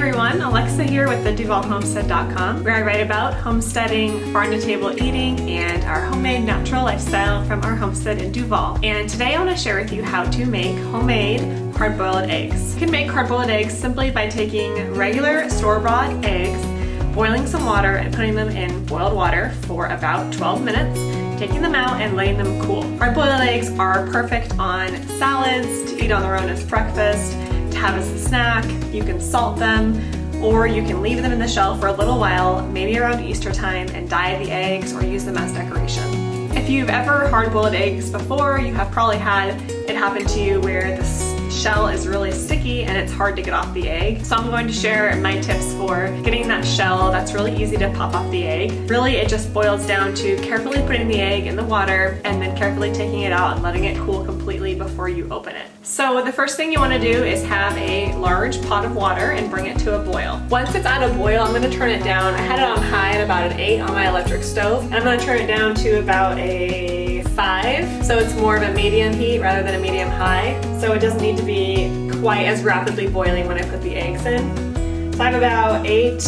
everyone, Alexa here with the DuvalHomestead.com, where I write about homesteading, farm-to-table eating, and our homemade natural lifestyle from our homestead in Duval. And today I want to share with you how to make homemade hard-boiled eggs. You can make hard-boiled eggs simply by taking regular store-bought eggs, boiling some water, and putting them in boiled water for about 12 minutes, taking them out and letting them cool. Hard-boiled eggs are perfect on salads, to eat on their own as breakfast, to have as a snack. You can salt them, or you can leave them in the shell for a little while, maybe around Easter time, and dye the eggs or use them as decoration. If you've ever hard-boiled eggs before, you have probably had it happen to you where the shell is really sticky and it's hard to get off the egg. So I'm going to share my tips for getting that shell that's really easy to pop off the egg. Really, it just boils down to carefully putting the egg in the water and then carefully taking it out and letting it cool completely before you open it. So the first thing you want to do is have a large pot of water and bring it to a boil. Once it's at a boil, I'm going to turn it down. I had it on high at about an 8 on my electric stove, and I'm going to turn it down to about a 5, so it's more of a medium heat rather than a medium high, so it doesn't need to be quite as rapidly boiling when I put the eggs in. So I have about 8,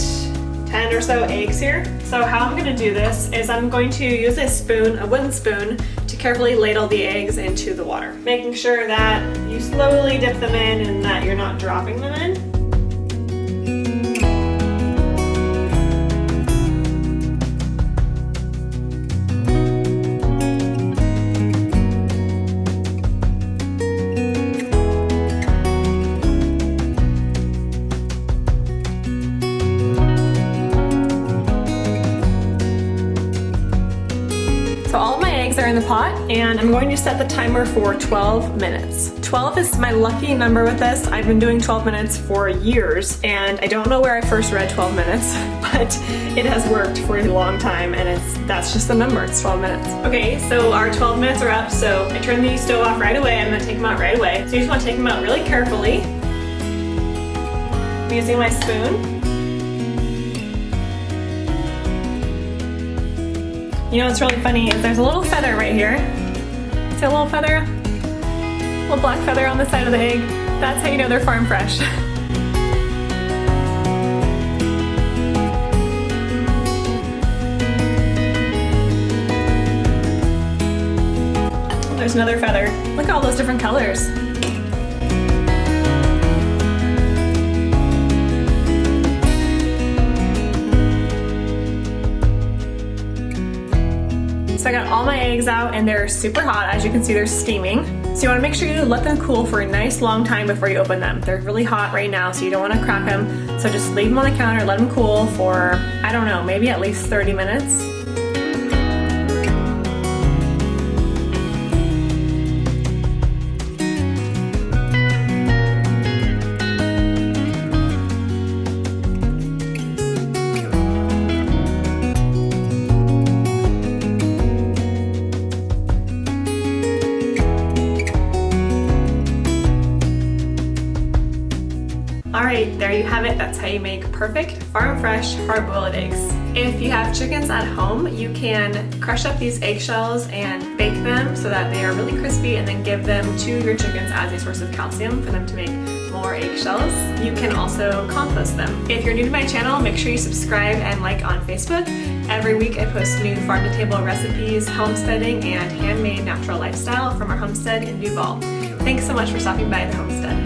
10 or so eggs here. So how I'm going to do this is I'm going to use a spoon, a wooden spoon, to carefully ladle the eggs into the water, making sure that you slowly dip them in and that you're not dropping them in. So all of my eggs are in the pot, and I'm going to set the timer for 12 minutes. 12 is my lucky number with this. I've been doing 12 minutes for years, and I don't know where I first read 12 minutes, but it has worked for a long time, and that's just the number, it's 12 minutes. Okay, so our 12 minutes are up, so I turn the stove off right away. I'm gonna take them out right away. So you just wanna take them out really carefully. I'm using my spoon. You know what's really funny is there's a little feather right here. See a little feather? A little black feather on the side of the egg. That's how you know they're farm fresh. There's another feather. Look at all those different colors. So I got all my eggs out and they're super hot. As you can see, they're steaming. So you want to make sure you let them cool for a nice long time before you open them. They're really hot right now, so you don't want to crack them. So just leave them on the counter, let them cool for, I don't know, maybe at least 30 minutes. Alright, there you have it. That's how you make perfect farm fresh hard-boiled eggs. If you have chickens at home, you can crush up these eggshells and bake them so that they are really crispy, and then give them to your chickens as a source of calcium for them to make more eggshells. You can also compost them. If you're new to my channel, make sure you subscribe and like on Facebook. Every week I post new farm-to-table recipes, homesteading, and handmade natural lifestyle from our homestead in Duval. Thanks so much for stopping by the homestead.